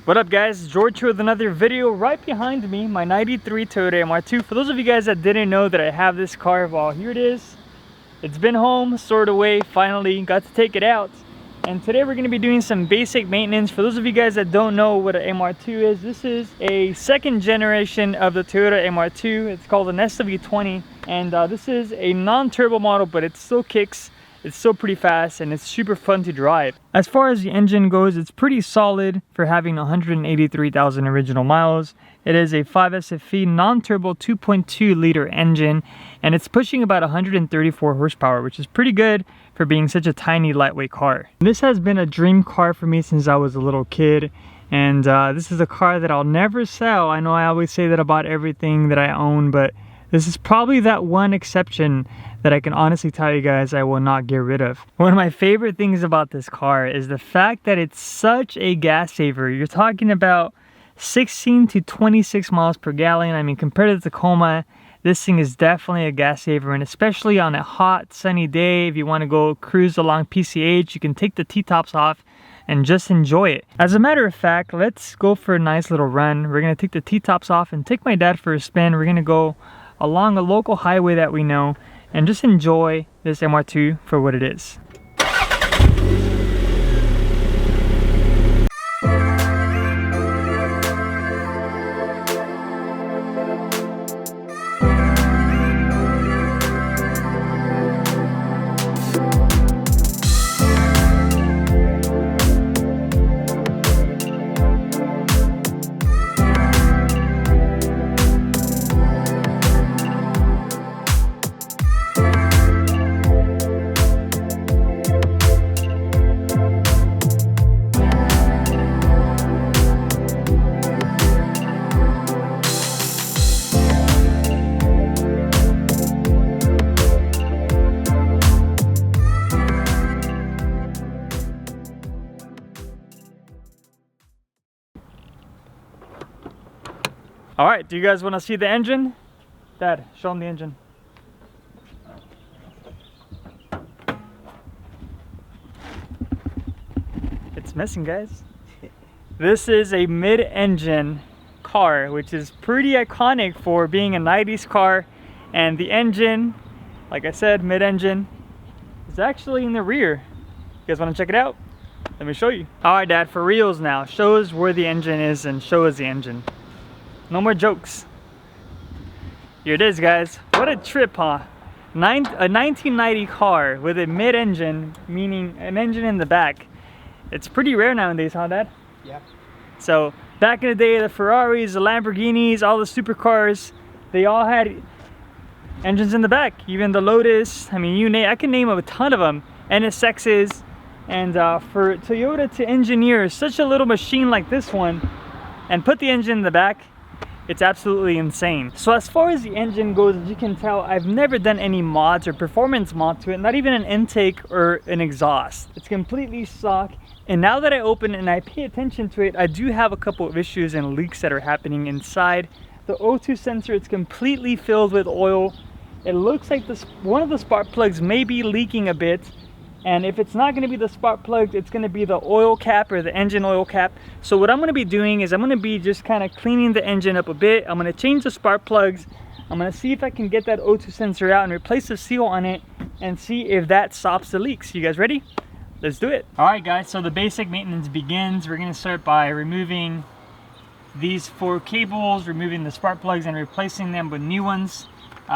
What up guys, George here with another video. Right behind me, my 93 Toyota Mr2. For those of you guys that didn't know that I have this car, well, here it is. It's been home, stored away, finally got to take it out. And today we're going to be doing some basic maintenance. For those of you guys that don't know what an Mr2 is, this is a second generation of the Toyota Mr2. It's called an SW20, and this is a non-turbo model, but it still kicks. It's still pretty fast and it's super fun to drive. As far as the engine goes, it's pretty solid for having 183,000 original miles. It is a 5SFE non-turbo 2.2 liter engine, and it's pushing about 134 horsepower, which is pretty good for being such a tiny lightweight car. This has been a dream car for me since I was a little kid, and this is a car that I'll never sell. I know I always say that about everything that I own, but this is probably that one exception that I can honestly tell you guys I will not get rid of. One of my favorite things about this car is the fact that it's such a gas saver. You're talking about 16 to 26 miles per gallon. I mean, compared to the Tacoma, this thing is definitely a gas saver, and especially on a hot, sunny day, if you want to go cruise along PCH, you can take the T-tops off and just enjoy it. As a matter of fact, let's go for a nice little run. We're gonna take the T-tops off and take my dad for a spin. We're gonna go along a local highway that we know and just enjoy this Mr2 for what it is. All right, do you guys want to see the engine? Dad, show them the engine. It's missing, guys. This is a mid-engine car, which is pretty iconic for being a 90s car. And the engine, like I said, mid-engine, is actually in the rear. You guys want to check it out? Let me show you. All right, Dad, for reals now. Show us where the engine is and show us the engine. No more jokes. Here it is, guys. What a trip, huh? A 1990 car with a mid-engine, meaning an engine in the back. It's pretty rare nowadays, huh, Dad? Yeah. So back in the day, the Ferraris, the Lamborghinis, all the supercars, they all had engines in the back. Even the Lotus. I mean, I can name a ton of them. NSXs. And for Toyota to engineer such a little machine like this one and put the engine in the back, it's absolutely insane. So as far as the engine goes, as you can tell, I've never done any mods or performance mod to it, not even an intake or an exhaust. It's completely stock. And now that I open it and I pay attention to it, I do have a couple of issues and leaks that are happening inside. The O2 sensor, it's completely filled with oil. It looks like one of the spark plugs may be leaking a bit. And if it's not going to be the spark plugs, it's going to be the oil cap or the engine oil cap. So what I'm going to be doing is I'm going to be just kind of cleaning the engine up a bit. I'm going to change the spark plugs. I'm going to see if I can get that O2 sensor out and replace the seal on it and see if that stops the leaks. You guys ready? Let's do it. All right, guys, so the basic maintenance begins. We're going to start by removing these 4 cables, removing the spark plugs and replacing them with new ones.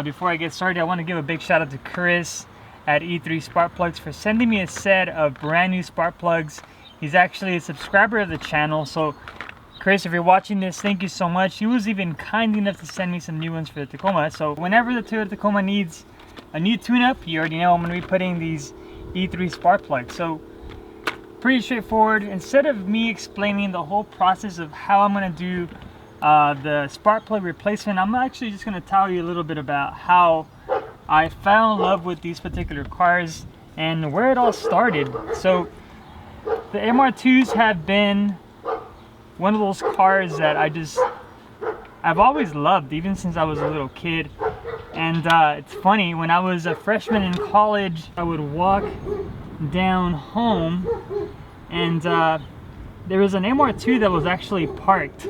Before I get started, I want to give a big shout out to Chris at E3 Spark Plugs for sending me a set of brand new spark plugs. He's actually a subscriber of the channel, so Chris, if you're watching this, thank you so much. He was even kind enough to send me some new ones for the Tacoma. So whenever the Toyota Tacoma needs a new tune-up, you already know I'm going to be putting these E3 spark plugs. So pretty straightforward. Instead of me explaining the whole process of how I'm going to do the spark plug replacement, I'm actually just going to tell you a little bit about how I fell in love with these particular cars and where it all started. So the Mr2s have been one of those cars that I've always loved, even since I was a little kid. And it's funny, when I was a freshman in college, I would walk down home and there was an MR2 that was actually parked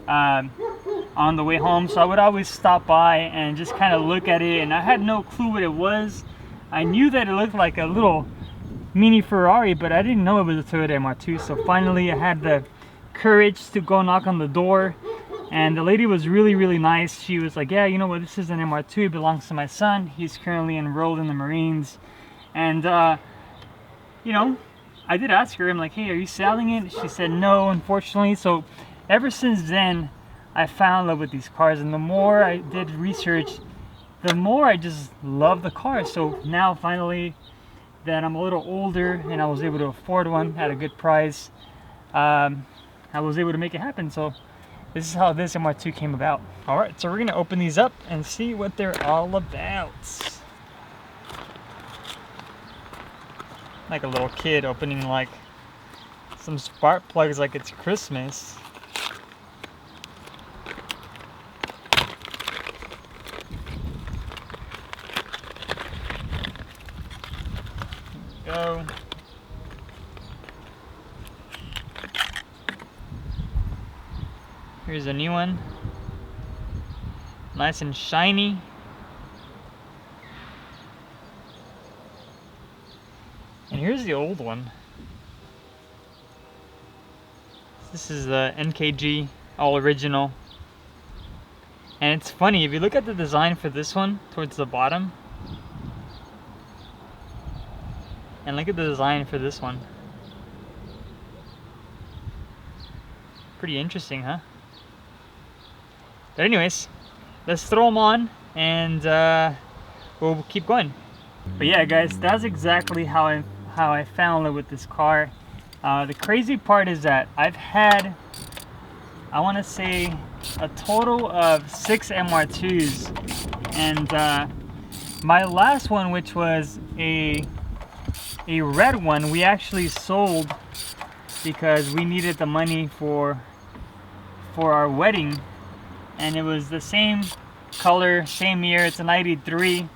on the way home, so I would always stop by and just kind of look at it, and I had no clue what it was. I knew that it looked like a little mini Ferrari, but I didn't know it was a Toyota MR2. So finally I had the courage to go knock on the door, and the lady was really nice. She was like, yeah, you know what, this is an MR2, it belongs to my son, he's currently enrolled in the Marines. And you know, I did ask her, I'm like, hey, are you selling it? She said no, unfortunately. So ever since then I found in love with these cars, and the more I did research, the more I just love the car. So now finally that I'm a little older and I was able to afford one at a good price, I was able to make it happen. So this is how this MR2 came about. All right, so we're gonna open these up and see what they're all about. Like a little kid opening like some spark plugs like it's Christmas. Go. Here's a new one, nice and shiny. And here's the old one. This is the NKG, all original. And it's funny, if you look at the design for this one towards the bottom, and look at the design for this one. Pretty interesting, huh? But anyways, let's throw them on and we'll keep going. But yeah, guys, that's exactly how I fell in love with this car. The crazy part is that I've had, I want to say, a total of 6 MR2s, and my last one, which was a red one, we actually sold because we needed the money for our wedding, and it was the same color, same year. It's a 93,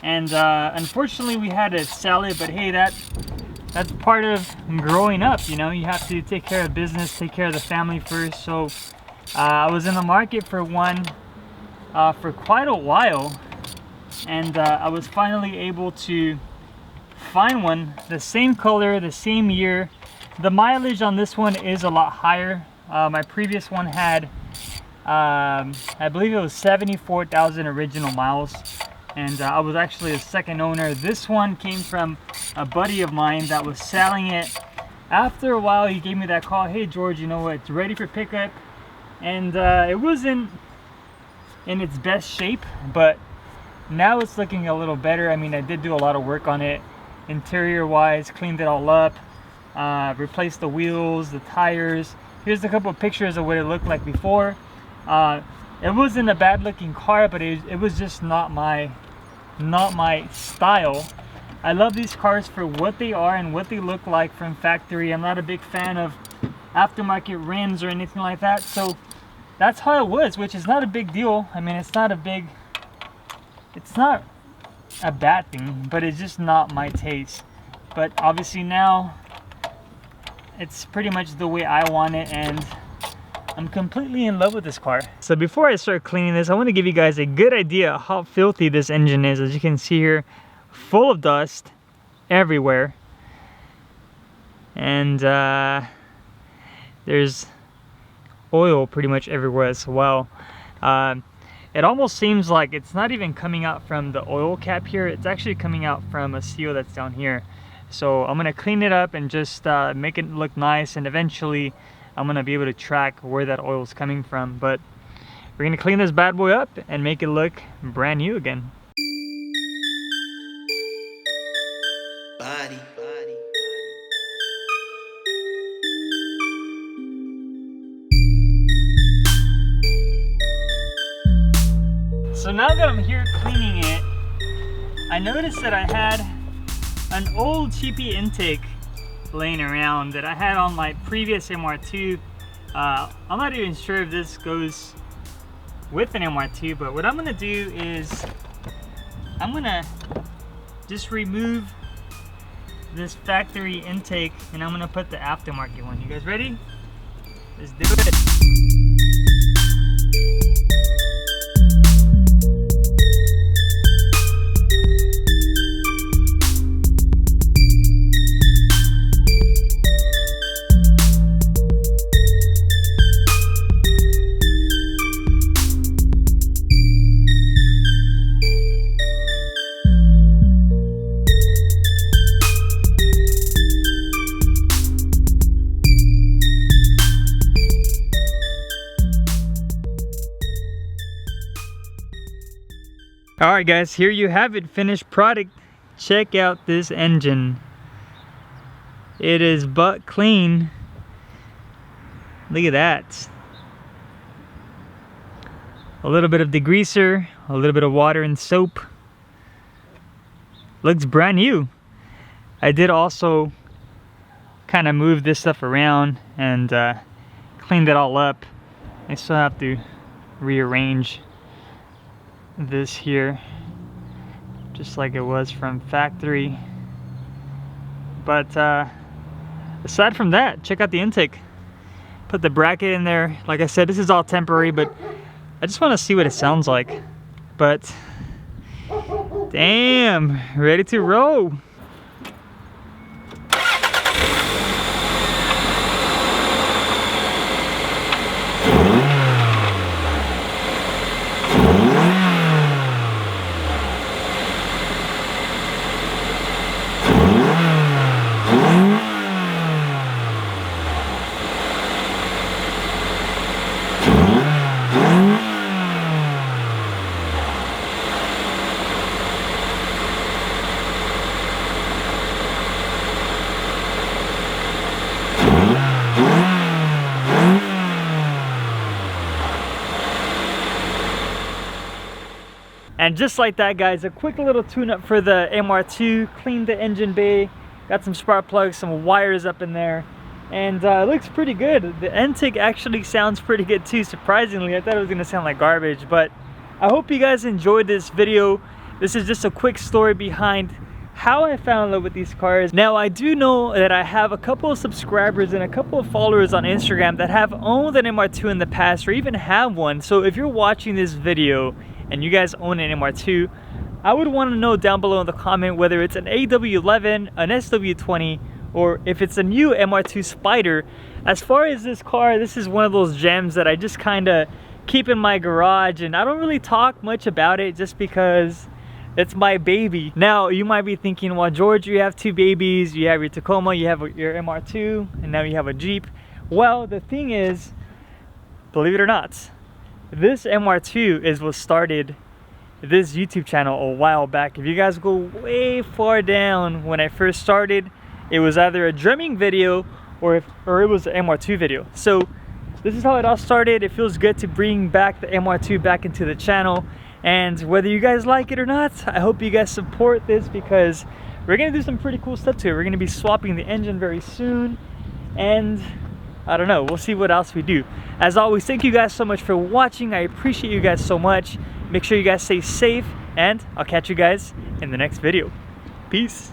and unfortunately we had to sell it. But hey, that's part of growing up, you know. You have to take care of business, take care of the family first. So I was in the market for one for quite a while, and I was finally able to find one the same color, the same year. The mileage on this one is a lot higher. My previous one had I believe it was 74,000 original miles, and I was actually a second owner. This one came from a buddy of mine that was selling it. After a while he gave me that call, hey George, you know what, it's ready for pickup. And it wasn't in its best shape, but now it's looking a little better. I mean, I did do a lot of work on it interior wise, cleaned it all up, replaced the wheels, the tires. Here's a couple of pictures of what it looked like before. It wasn't a bad looking car, but it was just not my style. I love these cars for what they are and what they look like from factory. I'm not a big fan of aftermarket rims or anything like that, so that's how it was, which is not a big deal. I mean, it's not a bad thing, but it's just not my taste. But obviously now it's pretty much the way I want it, and I'm completely in love with this car. So before I start cleaning this, I want to give you guys a good idea of how filthy this engine is. As you can see here, full of dust everywhere, and there's oil pretty much everywhere as well. It almost seems like it's not even coming out from the oil cap here, it's actually coming out from a seal that's down here. So I'm gonna clean it up and just make it look nice, and eventually I'm gonna be able to track where that oil is coming from. But we're gonna clean this bad boy up and make it look brand new again. Body. So now that I'm here cleaning it, I noticed that I had an old cheapy intake laying around that I had on my previous MR2. I'm not even sure if this goes with an MR2, but what I'm gonna do is I'm gonna just remove this factory intake, and I'm gonna put the aftermarket one. You guys ready? Let's do it. Alright guys, here you have it, finished product. Check out this engine. It is butt clean. Look at that. A little bit of degreaser, a little bit of water and soap. Looks brand new. I did also kind of move this stuff around and cleaned it all up. I still have to rearrange this here just like it was from factory, but aside from that, check out the intake. Put the bracket in there. Like I said, this is all temporary, but I just want to see what it sounds like. But damn, ready to roll. And just like that, guys, a quick little tune-up for the MR2. Cleaned the engine bay, got some spark plugs, some wires up in there, and it looks pretty good. The intake actually sounds pretty good too, surprisingly. I thought it was gonna sound like garbage, but I hope you guys enjoyed this video. This is just a quick story behind how I fell in love with these cars. Now, I do know that I have a couple of subscribers and a couple of followers on Instagram that have owned an MR2 in the past or even have one. So if you're watching this video and you guys own an MR2, I would want to know down below in the comment whether it's an AW11, an SW20, or if it's a new MR2 Spider. As far as this car, this is one of those gems that I just kind of keep in my garage, and I don't really talk much about it just because it's my baby. Now, you might be thinking, well, George, you have two babies. You have your Tacoma, you have your MR2, and now you have a Jeep. Well, the thing is, believe it or not, this MR2 is what started this YouTube channel a while back. If you guys go way far down, when I first started, it was either a drumming video or it was an MR2 video. So this is how it all started. It feels good to bring back the MR2 back into the channel. And whether you guys like it or not, I hope you guys support this because we're gonna do some pretty cool stuff to it. We're gonna be swapping the engine very soon, and I don't know, we'll see what else we do. As always, thank you guys so much for watching. I appreciate you guys so much. Make sure you guys stay safe, and I'll catch you guys in the next video. Peace.